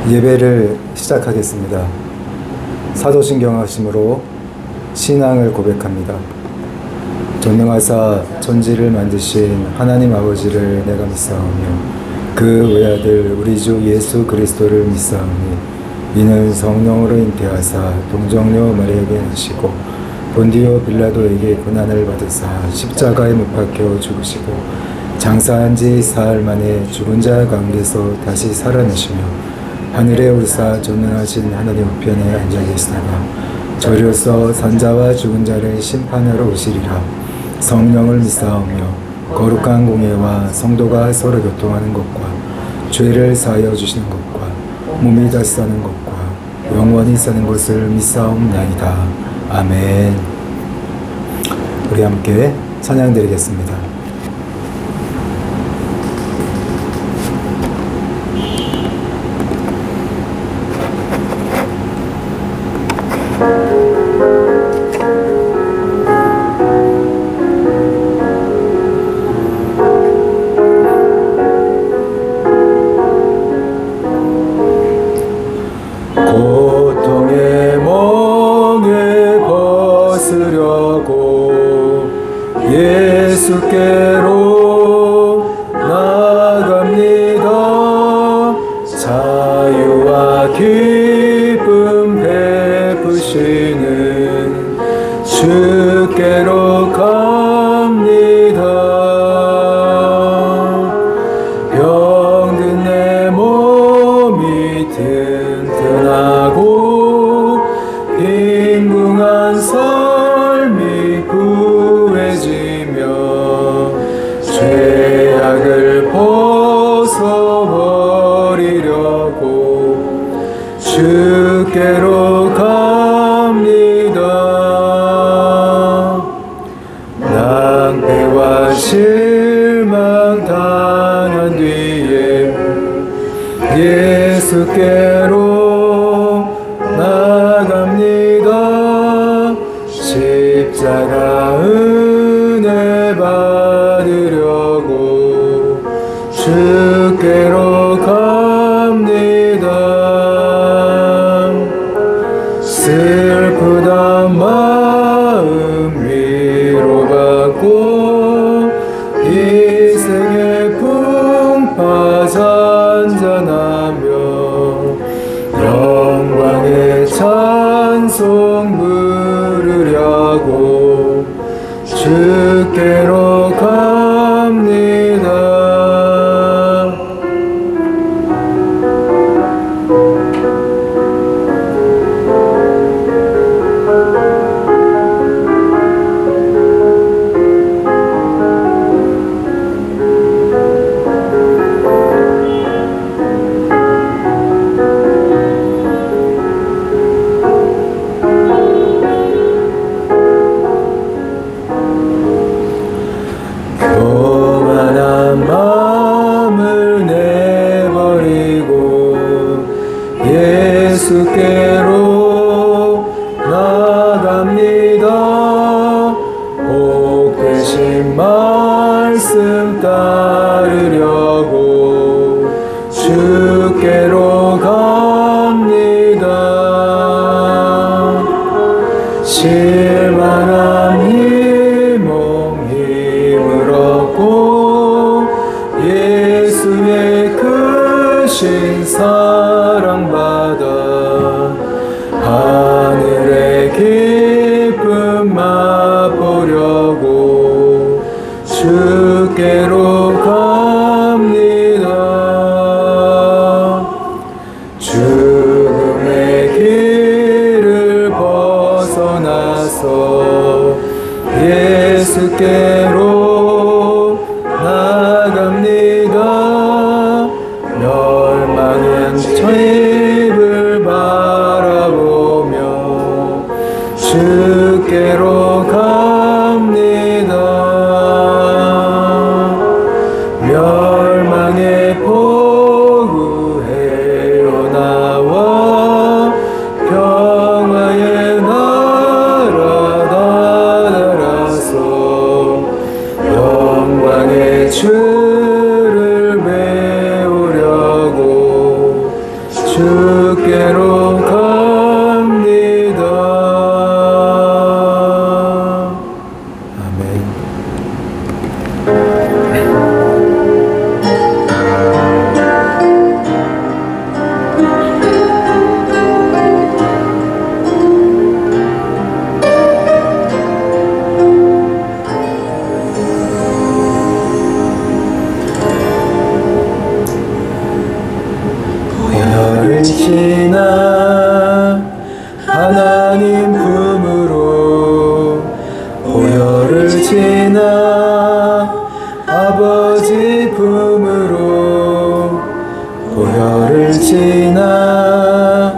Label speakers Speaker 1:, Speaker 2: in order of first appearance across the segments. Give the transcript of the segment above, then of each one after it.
Speaker 1: 예배를 시작하겠습니다. 사도신경 하심으로 신앙을 고백합니다. 전능하사 천지를 만드신 하나님 아버지를 내가 믿사오며 그 외아들 우리 주 예수 그리스도를 믿사오니 이는 성령으로 잉태하사 동정녀 마리아에게 나시고 본디오 빌라도에게 고난을 받으사 십자가에 못 박혀 죽으시고 장사한 지 사흘 만에 죽은 자 가운데서 다시 살아나시며 하늘에 오르사 전능하신 하나님 우편에 앉아 계시다가 저리로서 산자와 죽은 자를 심판하러 오시리라. 성령을 믿사오며 거룩한 공예와 성도가 서로 교통하는 것과 죄를 사하여 주시는 것과 몸이 다시 사는 것과 영원히 사는 것을 믿사옵나이다. 아멘. 우리 함께 찬양드리겠습니다. 고통의 멍에 벗으려고 예수께로 나갑니다. 자유와 기쁨 베푸시는 주께로 갑니다. 병든 내 몸이 튼튼하고 빈궁한 삶이 구해지며 죄악을 벗어버리려고 주께로 갑니다. 낭패와 실망 당한 뒤에 예수께로 나갑니다. 십자가 은혜 받으려고 주께로 갑니다. 슬프다 마음 위로받고 이 생의 풍파 잔잔하며 영광의 찬송 부르려고 주께로 갑니다. 교만한 마음을 내버리고 예수께로 나갑니다. 복 되신 말씀 따르려고 주께로 갑니다. 실만한 힘을 얻고 예수의 크신 사랑받아 하늘의 기쁨 맛보려고 주께로 갑니다. 죽음의 길을 벗어나서 예수께로 나갑니다. 멸망은 저 입을 바라보며 주께로 갑니다. 멸망의 포구해요 나와 평화의 나라 나라서 영광의 주를 배우려고 주 보혈을 지나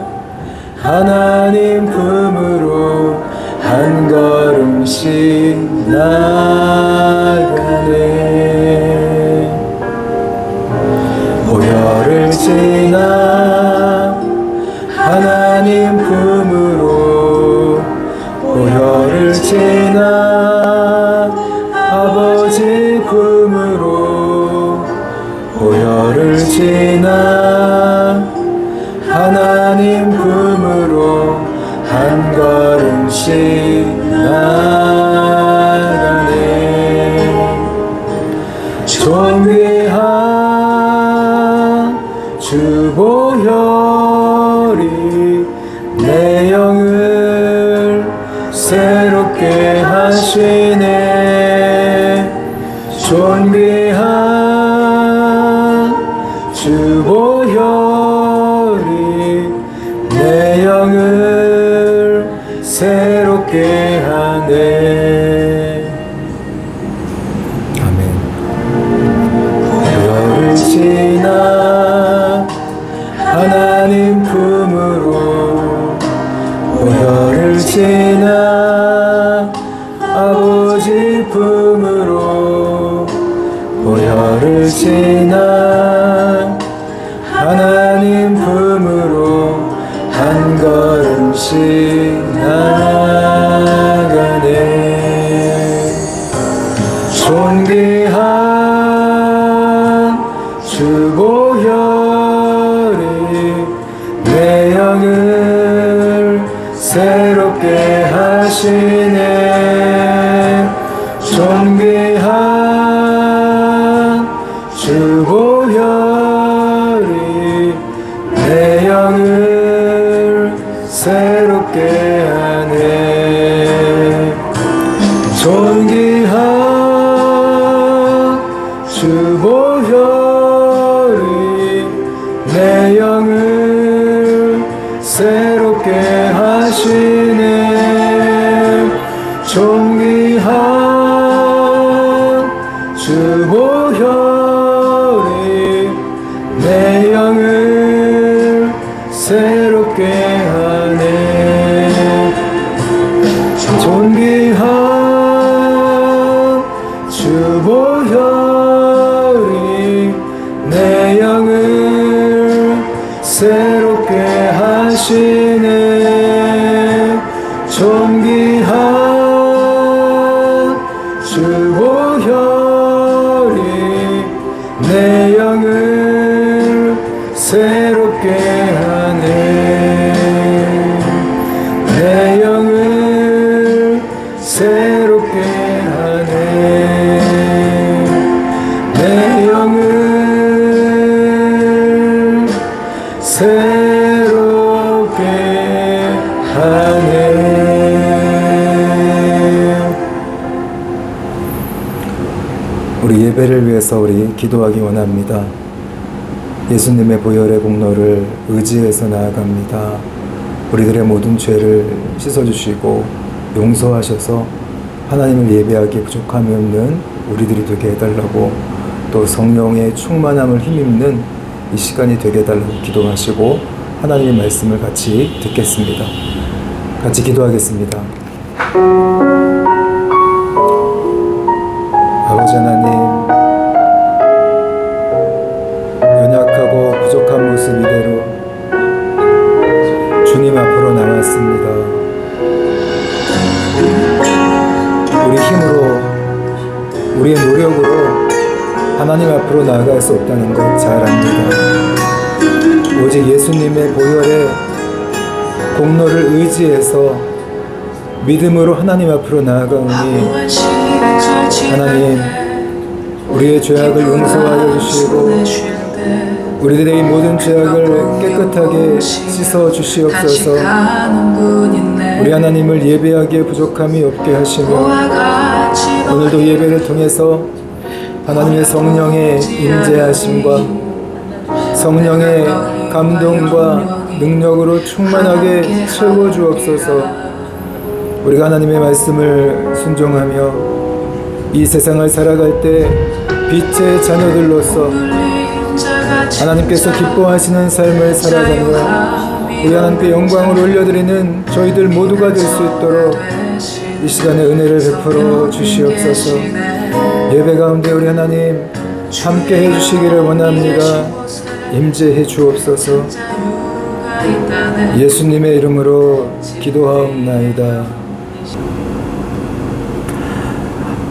Speaker 1: 하나님 품으로 한 걸음씩 나가네. 보혈을 지나 하나님 품으로 보혈을 지나 아버지 품으로 보혈을 지나 하나님 품으로 한 걸음씩 나가네. 존귀한 주 보혈이 내 영을 새롭게 하시네. 존귀한 주 보혈이 내 영을 새롭게 하네. 아멘. 보혈을 지나 하나님 품으로 보혈을 지나 아버지 품으로 보혈을 지나 하나님 품으로 한 걸음씩 나가네. 존귀한 주 보혈이 내 영을 새롭게 하시네. 존귀한 주 보혈이 내 영을 새롭게 하네. 존귀한 주 보혈이 내 영을 새롭게 하시네. 존귀한 주 보혈이 내 영을 새롭게 하네. 존귀한 주 보혈이 내 영을 새롭게 하시네. 존귀한 주 보혈이 내 영을 새롭게 하네. 내 영을 새롭게 하네. 내 영을 새롭게 하네. 우리 예배를 위해서 우리 기도하기 원합니다. 예수님의 보혈의 공로를 의지해서 나아갑니다. 우리들의 모든 죄를 씻어주시고 용서하셔서 하나님을 예배하기에 부족함이 없는 우리들이 되게 해달라고, 또 성령의 충만함을 힘입는 이 시간이 되게 해달라고 기도하시고 하나님의 말씀을 같이 듣겠습니다. 같이 기도하겠습니다. 아버지 하나님, 연약하고 부족한 모습 이대로 주님 앞으로 나왔습니다. 우리 힘으로, 우리의 노력으로 하나님 앞으로 나아갈 수 없다는 것 잘 압니다. 오직 예수님의 보혈의 공로를 의지해서 믿음으로 하나님 앞으로 나아가오니 하나님, 우리의 죄악을 용서하여 주시고 우리들의 이 모든 죄악을 깨끗하게 씻어 주시옵소서. 우리 하나님을 예배하기에 부족함이 없게 하시며 오늘도 예배를 통해서 하나님의 성령의 임재하심과 성령의 감동과 능력으로 충만하게 채워주옵소서. 우리가 하나님의 말씀을 순종하며 이 세상을 살아갈 때 빛의 자녀들로서 하나님께서 기뻐하시는 삶을 살아가며 우리 하나님께 영광을 올려드리는 저희들 모두가 될 수 있도록 이 시간에 은혜를 베풀어 주시옵소서. 예배 가운데 우리 하나님 함께 해주시기를 원합니다. 임재해 주옵소서. 예수님의 이름으로 기도하옵나이다.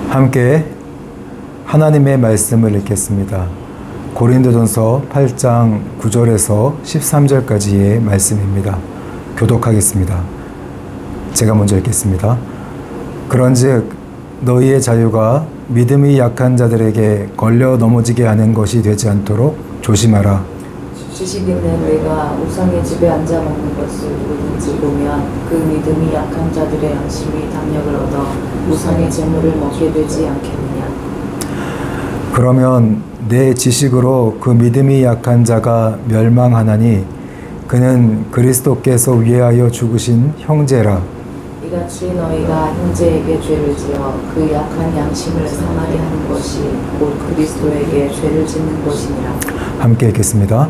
Speaker 1: 함께 하나님의 말씀을 읽겠습니다. 고린도전서 8장 9절에서 13절까지의 말씀입니다. 교독하겠습니다. 제가 먼저 읽겠습니다. 그런즉 너희의 자유가 믿음이 약한 자들에게 걸려 넘어지게 하는 것이 되지 않도록 조심하라.
Speaker 2: 지식 있는 우리가 우상의 집에 앉아 먹는 것을 누구든지 보면 그 믿음이 약한 자들의 양심이 담력을 얻어 우상의 재물을 먹게 되지 않겠느냐.
Speaker 1: 그러면 내 지식으로 그 믿음이 약한 자가 멸망하나니 그는 그리스도께서 위하여 죽으신 형제라.
Speaker 2: 이같이 너희가 형제에게 죄를 지어 그 약한 양심을 상하게 하는 것이 곧 그리스도에게 죄를 짓는 것이니라.
Speaker 1: 함께 읽겠습니다.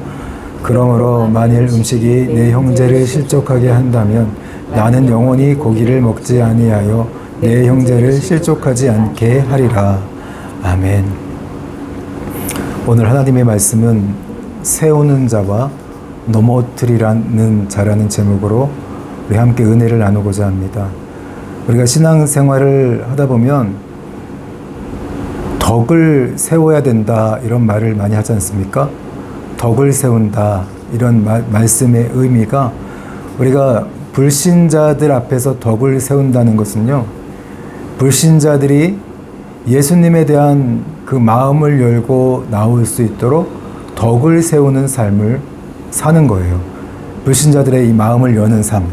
Speaker 1: 그러므로 만일 음식이 내 형제를 실족하게 한다면 나는 영원히 고기를 먹지 아니하여 내 형제를 실족하지 않게 하리라. 아멘. 오늘 하나님의 말씀은 세우는 자와 넘어뜨리라는 자라는 제목으로 우리 함께 은혜를 나누고자 합니다. 우리가 신앙생활을 하다 보면 덕을 세워야 된다 이런 말을 많이 하지 않습니까? 덕을 세운다 이런 말씀의 의미가 우리가 불신자들 앞에서 덕을 세운다는 것은요, 불신자들이 예수님에 대한 그 마음을 열고 나올 수 있도록 덕을 세우는 삶을 사는 거예요. 불신자들의 이 마음을 여는 삶.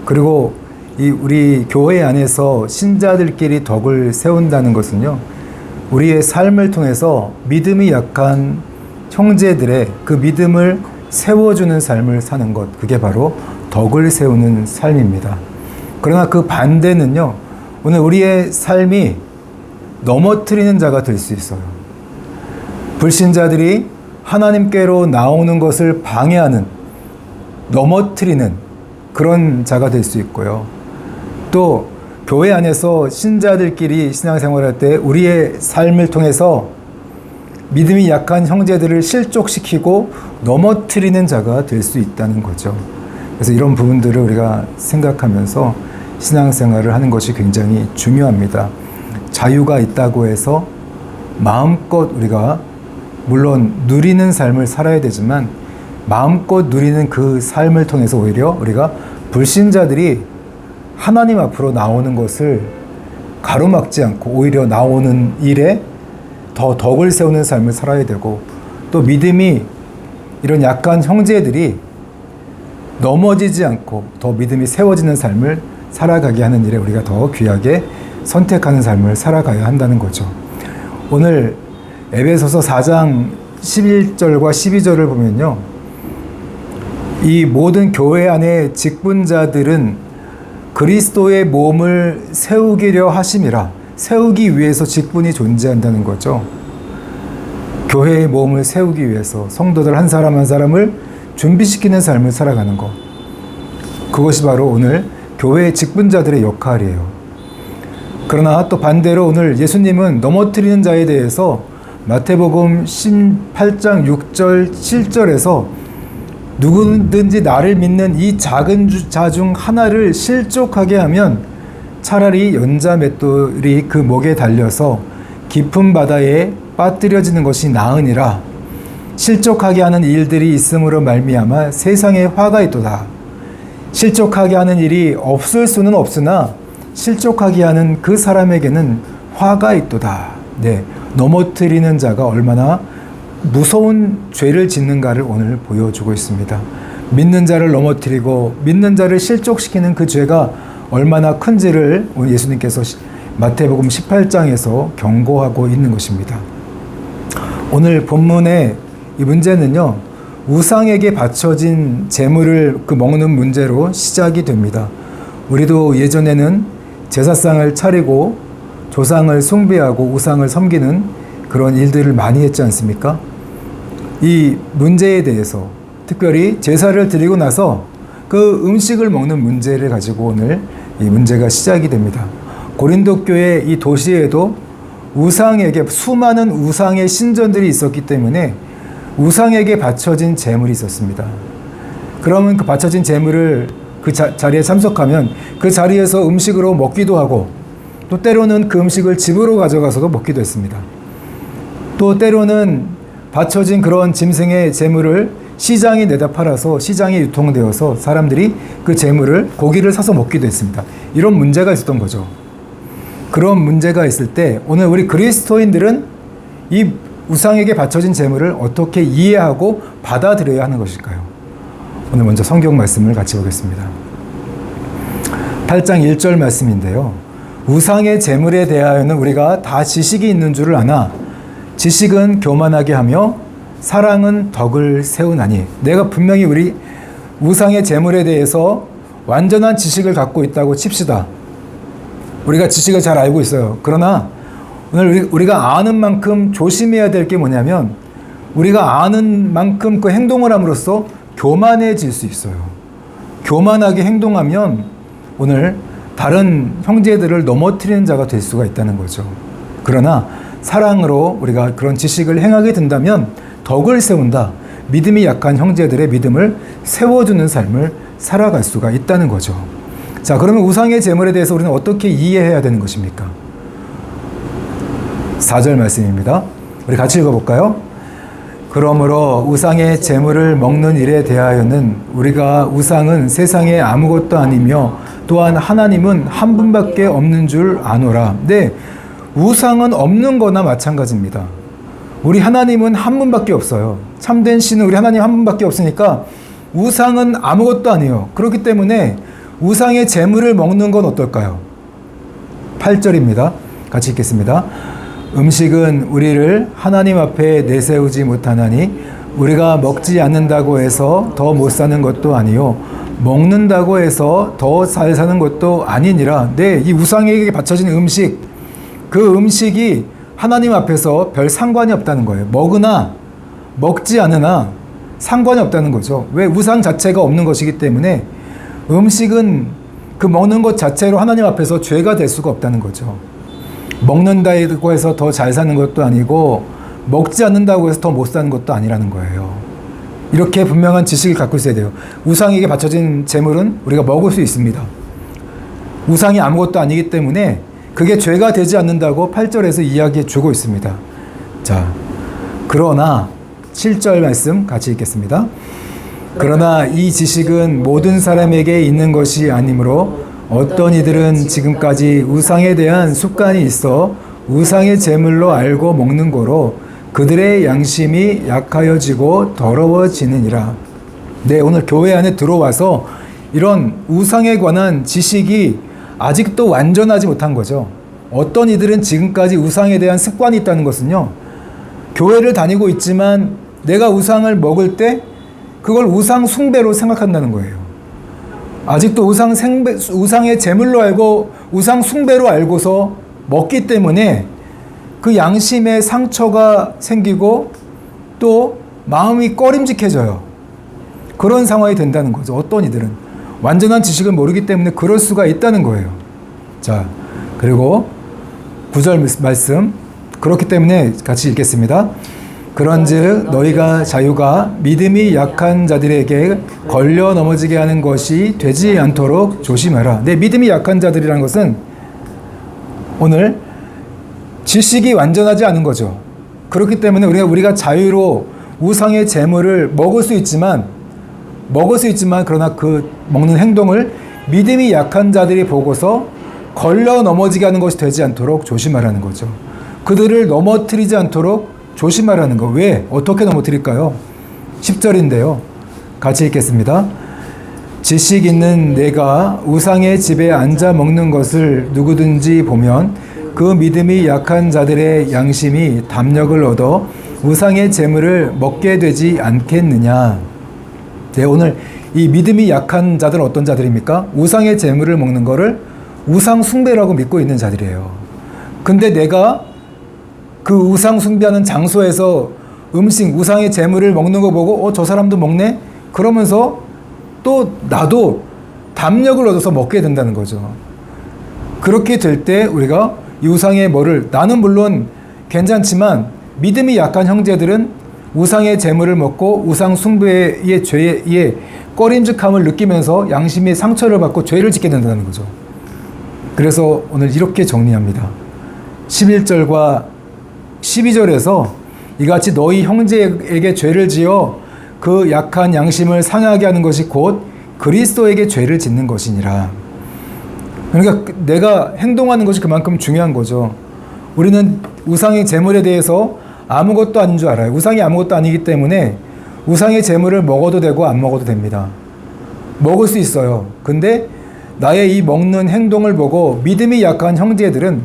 Speaker 1: 그리고 이 우리 교회 안에서 신자들끼리 덕을 세운다는 것은요, 우리의 삶을 통해서 믿음이 약한 형제들의 그 믿음을 세워주는 삶을 사는 것, 그게 바로 덕을 세우는 삶입니다. 그러나 그 반대는요, 오늘 우리의 삶이 넘어뜨리는 자가 될 수 있어요. 불신자들이 하나님께로 나오는 것을 방해하는, 넘어뜨리는 그런 자가 될 수 있고요. 또 교회 안에서 신자들끼리 신앙생활할 때 우리의 삶을 통해서 믿음이 약한 형제들을 실족시키고 넘어뜨리는 자가 될 수 있다는 거죠. 그래서 이런 부분들을 우리가 생각하면서 신앙생활을 하는 것이 굉장히 중요합니다. 자유가 있다고 해서 마음껏 우리가 물론 누리는 삶을 살아야 되지만 마음껏 누리는 그 삶을 통해서 오히려 우리가 불신자들이 하나님 앞으로 나오는 것을 가로막지 않고 오히려 나오는 일에 더 덕을 세우는 삶을 살아야 되고, 또 믿음이 이런 약한 형제들이 넘어지지 않고 더 믿음이 세워지는 삶을 살아가게 하는 일에 우리가 더 귀하게 선택하는 삶을 살아가야 한다는 거죠. 오늘 에베소서 4장 11절과 12절을 보면요, 이 모든 교회 안에 직분자들은 그리스도의 몸을 세우기려 하심이라. 세우기 위해서 직분이 존재한다는 거죠. 교회의 몸을 세우기 위해서 성도들 한 사람 한 사람을 준비시키는 삶을 살아가는 것, 그것이 바로 오늘 교회의 직분자들의 역할이에요. 그러나 또 반대로 오늘 예수님은 넘어뜨리는 자에 대해서 마태복음 18장 6절 7절에서 누구든지 나를 믿는 이 작은 자 중 하나를 실족하게 하면 차라리 연자 맷돌이 그 목에 달려서 깊은 바다에 빠뜨려지는 것이 나으니라. 실족하게 하는 일들이 있음으로 말미암아 세상에 화가 있도다. 실족하게 하는 일이 없을 수는 없으나 실족하게 하는 그 사람에게는 화가 있도다. 네, 넘어뜨리는 자가 얼마나 무서운 죄를 짓는가를 오늘 보여주고 있습니다. 믿는 자를 넘어뜨리고 믿는 자를 실족시키는 그 죄가 얼마나 큰지를 오늘 예수님께서 마태복음 18장에서 경고하고 있는 것입니다. 오늘 본문의 이 문제는요, 우상에게 바쳐진 재물을 먹는 문제로 시작이 됩니다. 우리도 예전에는 제사상을 차리고 조상을 숭배하고 우상을 섬기는 그런 일들을 많이 했지 않습니까? 이 문제에 대해서 특별히 제사를 드리고 나서 그 음식을 먹는 문제를 가지고 오늘 이 문제가 시작이 됩니다. 고린도 교회 이 도시에도 우상에게 수많은 우상의 신전들이 있었기 때문에 우상에게 바쳐진 제물이 있었습니다. 그러면 그 바쳐진 제물을 그 자리에 참석하면 그 자리에서 음식으로 먹기도 하고 또 때로는 그 음식을 집으로 가져가서도 먹기도 했습니다. 또 때로는 바쳐진 그런 짐승의 제물을 시장에 내다 팔아서 시장에 유통되어서 사람들이 그 제물을 고기를 사서 먹기도 했습니다. 이런 문제가 있었던 거죠. 그런 문제가 있을 때 오늘 우리 그리스도인들은 이 우상에게 바쳐진 제물을 어떻게 이해하고 받아들여야 하는 것일까요? 오늘 먼저 성경 말씀을 같이 보겠습니다. 8장 1절 말씀인데요. 우상의 제물에 대하여는 우리가 다 지식이 있는 줄을 아나 지식은 교만하게 하며 사랑은 덕을 세우나니. 내가 분명히 우리 우상의 제물에 대해서 완전한 지식을 갖고 있다고 칩시다. 우리가 지식을 잘 알고 있어요. 그러나 오늘 우리가 아는 만큼 조심해야 될 게 뭐냐면 우리가 아는 만큼 그 행동을 함으로써 교만해질 수 있어요. 교만하게 행동하면 오늘 다른 형제들을 넘어뜨리는 자가 될 수가 있다는 거죠. 그러나 사랑으로 우리가 그런 지식을 행하게 된다면 덕을 세운다. 믿음이 약한 형제들의 믿음을 세워주는 삶을 살아갈 수가 있다는 거죠. 자, 그러면 우상의 제물에 대해서 우리는 어떻게 이해해야 되는 것입니까? 4절 말씀입니다. 우리 같이 읽어볼까요? 그러므로 우상의 제물을 먹는 일에 대하여는 우리가 우상은 세상에 아무것도 아니며 또한 하나님은 한 분밖에 없는 줄 아노라. 네, 우상은 없는 거나 마찬가지입니다. 우리 하나님은 한 분밖에 없어요. 참된 신은 우리 하나님 한 분밖에 없으니까 우상은 아무것도 아니에요. 그렇기 때문에 우상의 제물을 먹는 건 어떨까요? 8절입니다. 같이 읽겠습니다. 음식은 우리를 하나님 앞에 내세우지 못하나니 우리가 먹지 않는다고 해서 더 못 사는 것도 아니요 먹는다고 해서 더 잘 사는 것도 아니니라. 네, 이 우상에게 바쳐진 음식, 그 음식이 하나님 앞에서 별 상관이 없다는 거예요. 먹으나 먹지 않으나 상관이 없다는 거죠. 왜? 우상 자체가 없는 것이기 때문에 음식은 그 먹는 것 자체로 하나님 앞에서 죄가 될 수가 없다는 거죠. 먹는다고 해서 더 잘 사는 것도 아니고 먹지 않는다고 해서 더 못 사는 것도 아니라는 거예요. 이렇게 분명한 지식을 갖고 있어야 돼요. 우상에게 바쳐진 제물은 우리가 먹을 수 있습니다. 우상이 아무것도 아니기 때문에 그게 죄가 되지 않는다고 8절에서 이야기해 주고 있습니다. 자, 그러나 7절 말씀 같이 읽겠습니다. 그러나 이 지식은 모든 사람에게 있는 것이 아니므로 어떤 이들은 지금까지 우상에 대한 습관이 있어 우상의 제물로 알고 먹는 거로 그들의 양심이 약하여지고 더러워지느니라. 네, 오늘 교회 안에 들어와서 이런 우상에 관한 지식이 아직도 완전하지 못한 거죠. 어떤 이들은 지금까지 우상에 대한 습관이 있다는 것은요, 교회를 다니고 있지만 내가 우상을 먹을 때 그걸 우상 숭배로 생각한다는 거예요. 아직도 우상의 제물로 알고 우상 숭배로 알고서 먹기 때문에 그 양심에 상처가 생기고 또 마음이 꺼림직해져요. 그런 상황이 된다는 거죠. 어떤 이들은 완전한 지식을 모르기 때문에 그럴 수가 있다는 거예요. 자, 그리고 9절 말씀, 그렇기 때문에 같이 읽겠습니다. 그런즉 너희가 자유가 믿음이 약한 자들에게 걸려 넘어지게 하는 것이 되지 않도록 조심하라. 네, 믿음이 약한 자들이라는 것은 오늘 지식이 완전하지 않은 거죠. 그렇기 때문에 우리가 자유로 우상의 제물을 먹을 수 있지만 그러나 그 먹는 행동을 믿음이 약한 자들이 보고서 걸려 넘어지게 하는 것이 되지 않도록 조심하라는 거죠. 그들을 넘어뜨리지 않도록 조심하라는 거. 왜? 어떻게 넘어뜨릴까요? 10절인데요. 같이 읽겠습니다. 지식 있는 내가 우상의 집에 앉아 먹는 것을 누구든지 보면 그 믿음이 약한 자들의 양심이 담력을 얻어 우상의 제물을 먹게 되지 않겠느냐. 네, 오늘 이 믿음이 약한 자들은 어떤 자들입니까? 우상의 제물을 먹는 거를 우상 숭배라고 믿고 있는 자들이에요. 근데 내가 그 우상 숭배하는 장소에서 음식, 우상의 재물을 먹는 거 보고 저 사람도 먹네? 그러면서 또 나도 담력을 얻어서 먹게 된다는 거죠. 그렇게 될 때 우리가 이 우상의 뭐를, 나는 물론 괜찮지만 믿음이 약한 형제들은 우상의 재물을 먹고 우상 숭배의 죄의 꺼림직함을 느끼면서 양심의 상처를 받고 죄를 짓게 된다는 거죠. 그래서 오늘 이렇게 정리합니다. 11절과 12절에서 이같이 너희 형제에게 죄를 지어 그 약한 양심을 상하게 하는 것이 곧 그리스도에게 죄를 짓는 것이니라. 그러니까 내가 행동하는 것이 그만큼 중요한 거죠. 우리는 우상의 재물에 대해서 아무것도 아닌 줄 알아요. 우상이 아무것도 아니기 때문에 우상의 재물을 먹어도 되고 안 먹어도 됩니다. 먹을 수 있어요. 근데 나의 이 먹는 행동을 보고 믿음이 약한 형제들은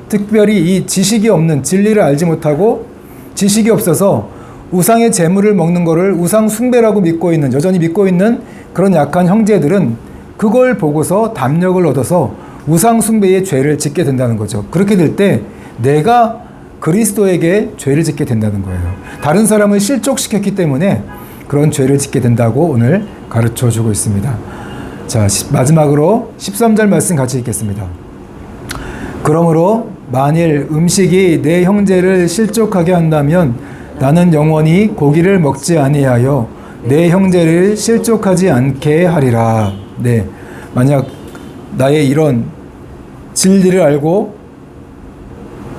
Speaker 1: 특별히 이 지식이 없는, 진리를 알지 못하고 지식이 없어서 우상의 재물을 먹는 거를 우상 숭배라고 믿고 있는, 여전히 믿고 있는 그런 약한 형제들은 그걸 보고서 담력을 얻어서 우상 숭배의 죄를 짓게 된다는 거죠. 그렇게 될 때 내가 그리스도에게 죄를 짓게 된다는 거예요. 다른 사람을 실족시켰기 때문에 그런 죄를 짓게 된다고 오늘 가르쳐 주고 있습니다. 자, 마지막으로 13절 말씀 같이 읽겠습니다. 그러므로 만일 음식이 내 형제를 실족하게 한다면 나는 영원히 고기를 먹지 아니하여 내 형제를 실족하지 않게 하리라. 네, 만약 나의 이런 진리를 알고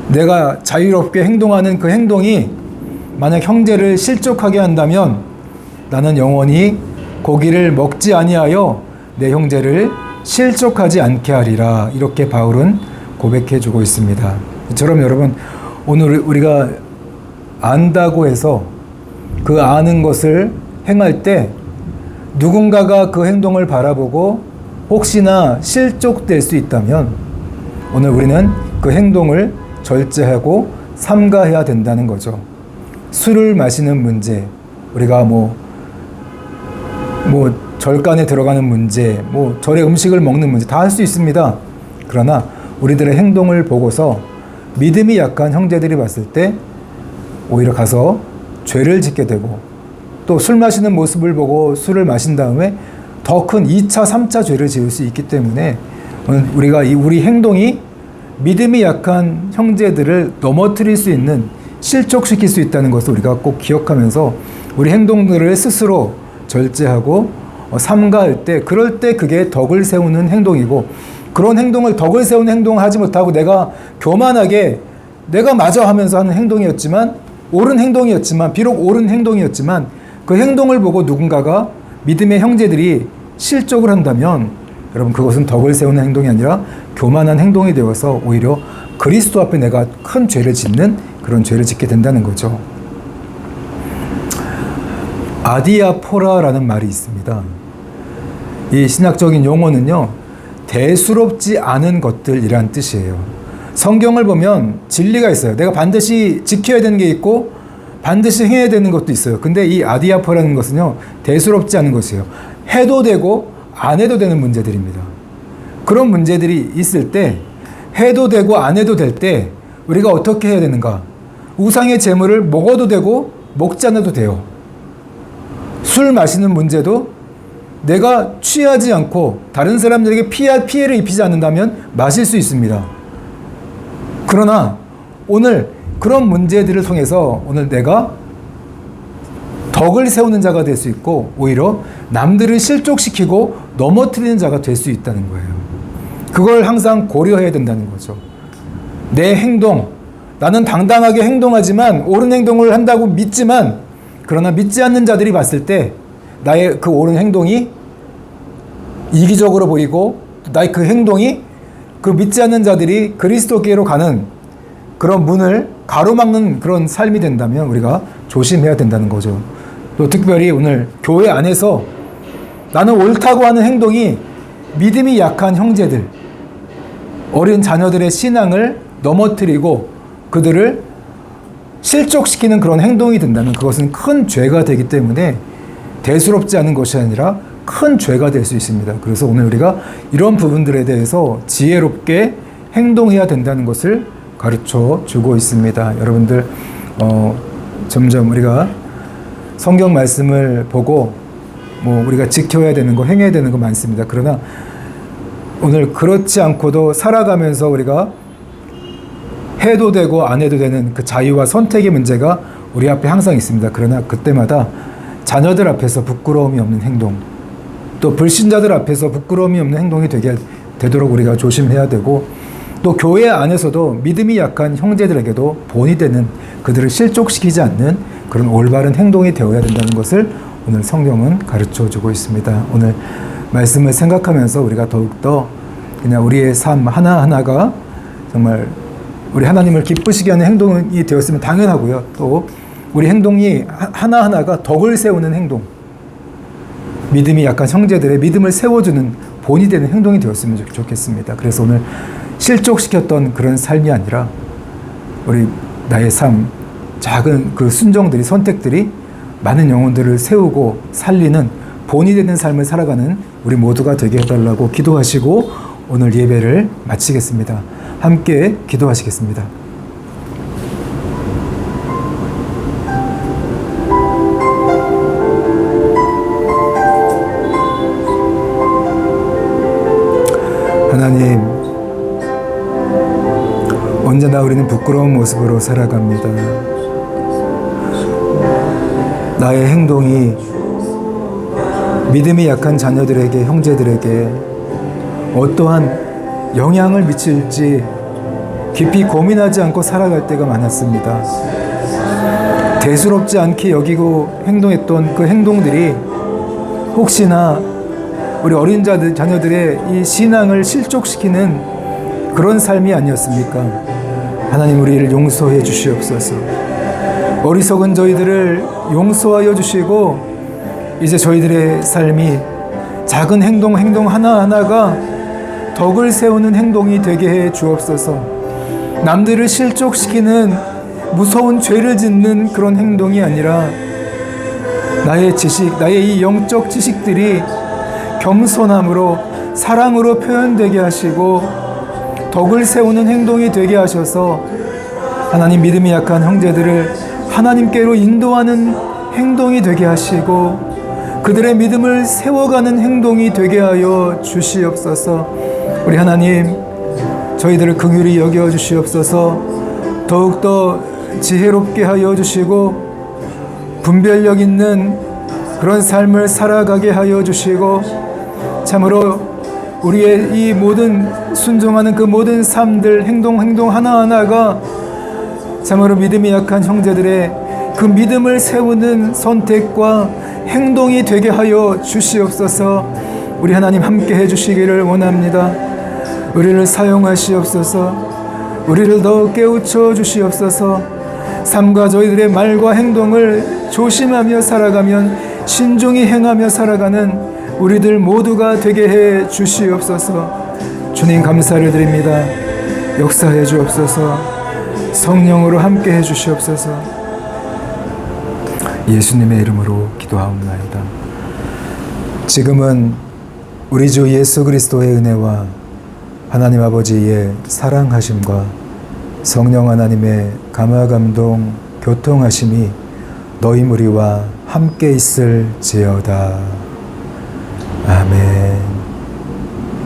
Speaker 1: 내가 자유롭게 행동하는 그 행동이 만약 형제를 실족하게 한다면 나는 영원히 고기를 먹지 아니하여 내 형제를 실족하지 않게 하리라. 이렇게 바울은 고백해 주고 있습니다. 저럼 여러분, 오늘 우리가 안다고 해서 그 아는 것을 행할 때 누군가가 그 행동을 바라보고 혹시나 실족될 수 있다면 오늘 우리는 그 행동을 절제하고 삼가해야 된다는 거죠. 술을 마시는 문제, 우리가 뭐 절간에 들어가는 문제, 절에 음식을 먹는 문제 다 할 수 있습니다. 그러나 우리들의 행동을 보고서 믿음이 약한 형제들이 봤을 때 오히려 가서 죄를 짓게 되고, 또 술 마시는 모습을 보고 술을 마신 다음에 더 큰 2차, 3차 죄를 지을 수 있기 때문에 우리가 우리 행동이 믿음이 약한 형제들을 넘어뜨릴 수 있는, 실족시킬 수 있다는 것을 우리가 꼭 기억하면서 우리 행동들을 스스로 절제하고 삼가할 때, 그럴 때 그게 덕을 세우는 행동이고, 그런 행동을, 덕을 세우는 행동을 하지 못하고 내가 교만하게 내가 맞아 하면서 하는 행동이었지만, 옳은 행동이었지만, 비록 옳은 행동이었지만 그 행동을 보고 누군가가, 믿음의 형제들이 실족을 한다면 여러분, 그것은 덕을 세우는 행동이 아니라 교만한 행동이 되어서 오히려 그리스도 앞에 내가 큰 죄를 짓는 그런 죄를 짓게 된다는 거죠. 아디아포라라는 말이 있습니다. 이 신학적인 용어는요, 대수롭지 않은 것들이란 뜻이에요. 성경을 보면 진리가 있어요. 내가 반드시 지켜야 되는 게 있고 반드시 행해야 되는 것도 있어요. 근데 이 아디아포라는 것은요, 대수롭지 않은 것이에요. 해도 되고 안 해도 되는 문제들입니다. 그런 문제들이 있을 때, 해도 되고 안 해도 될 때 우리가 어떻게 해야 되는가? 우상의 재물을 먹어도 되고 먹지 않아도 돼요. 술 마시는 문제도 내가 취하지 않고 다른 사람들에게 피해를 입히지 않는다면 마실 수 있습니다. 그러나 오늘 그런 문제들을 통해서 오늘 내가 덕을 세우는 자가 될 수 있고 오히려 남들을 실족시키고 넘어뜨리는 자가 될 수 있다는 거예요. 그걸 항상 고려해야 된다는 거죠. 내 행동, 나는 당당하게 행동하지만 옳은 행동을 한다고 믿지만, 그러나 믿지 않는 자들이 봤을 때 나의 그 옳은 행동이 이기적으로 보이고, 나의 그 행동이 그 믿지 않는 자들이 그리스도께로 가는 그런 문을 가로막는 그런 삶이 된다면 우리가 조심해야 된다는 거죠. 또 특별히 오늘 교회 안에서 나는 옳다고 하는 행동이 믿음이 약한 형제들, 어린 자녀들의 신앙을 넘어뜨리고 그들을 실족시키는 그런 행동이 된다면 그것은 큰 죄가 되기 때문에 대수롭지 않은 것이 아니라 큰 죄가 될 수 있습니다. 그래서 오늘 우리가 이런 부분들에 대해서 지혜롭게 행동해야 된다는 것을 가르쳐 주고 있습니다. 여러분들 점점 우리가 성경 말씀을 보고 뭐 우리가 지켜야 되는 거, 행해야 되는 거 많습니다. 그러나 오늘 그렇지 않고도 살아가면서 우리가 해도 되고 안 해도 되는 그 자유와 선택의 문제가 우리 앞에 항상 있습니다. 그러나 그때마다 자녀들 앞에서 부끄러움이 없는 행동, 또 불신자들 앞에서 부끄러움이 없는 행동이 되도록 우리가 조심해야 되고, 또 교회 안에서도 믿음이 약한 형제들에게도 본이 되는, 그들을 실족시키지 않는 그런 올바른 행동이 되어야 된다는 것을 오늘 성경은 가르쳐주고 있습니다. 오늘 말씀을 생각하면서 우리가 더욱더 그냥 우리의 삶 하나하나가 정말 우리 하나님을 기쁘시게 하는 행동이 되었으면 당연하고요. 또 우리 행동이 하나하나가 덕을 세우는 행동, 믿음이 약한 형제들의 믿음을 세워주는 본이 되는 행동이 되었으면 좋겠습니다. 그래서 오늘 실족시켰던 그런 삶이 아니라 우리 나의 삶, 작은 그 순종들이, 선택들이 많은 영혼들을 세우고 살리는 본이 되는 삶을 살아가는 우리 모두가 되게 해달라고 기도하시고 오늘 예배를 마치겠습니다. 함께 기도하시겠습니다. 하나님, 언제나 우리는 부끄러운 모습으로 살아갑니다. 나의 행동이 믿음이 약한 자녀들에게, 형제들에게 어떠한 영향을 미칠지 깊이 고민하지 않고 살아갈 때가 많았습니다. 대수롭지 않게 여기고 행동했던 그 행동들이 혹시나 우리 어린 자녀들의 이 신앙을 실족시키는 그런 삶이 아니었습니까? 하나님, 우리를 용서해 주시옵소서. 어리석은 저희들을 용서하여 주시고 이제 저희들의 삶이 작은 행동 하나하나가 덕을 세우는 행동이 되게 해 주옵소서. 남들을 실족시키는 무서운 죄를 짓는 그런 행동이 아니라 나의 지식, 나의 이 영적 지식들이 겸손함으로 사랑으로 표현되게 하시고 덕을 세우는 행동이 되게 하셔서 하나님, 믿음이 약한 형제들을 하나님께로 인도하는 행동이 되게 하시고 그들의 믿음을 세워가는 행동이 되게 하여 주시옵소서. 우리 하나님, 저희들을 긍휼히 여겨 주시옵소서. 더욱더 지혜롭게 하여 주시고 분별력 있는 그런 삶을 살아가게 하여 주시고 참으로 우리의 이 모든 순종하는 그 모든 삶들, 행동 하나하나가 참으로 믿음이 약한 형제들의 그 믿음을 세우는 선택과 행동이 되게 하여 주시옵소서. 우리 하나님, 함께 해주시기를 원합니다. 우리를 사용하시옵소서. 우리를 더 깨우쳐 주시옵소서. 삶과 저희들의 말과 행동을 조심하며 살아가면, 신중히 행하며 살아가는 우리들 모두가 되게 해 주시옵소서. 주님, 감사를 드립니다. 역사해 주옵소서. 성령으로 함께 해 주시옵소서. 예수님의 이름으로 기도하옵나이다. 지금은 우리 주 예수 그리스도의 은혜와 하나님 아버지의 사랑하심과 성령 하나님의 감화감동 교통하심이 너희 무리와 함께 있을지어다. 아멘.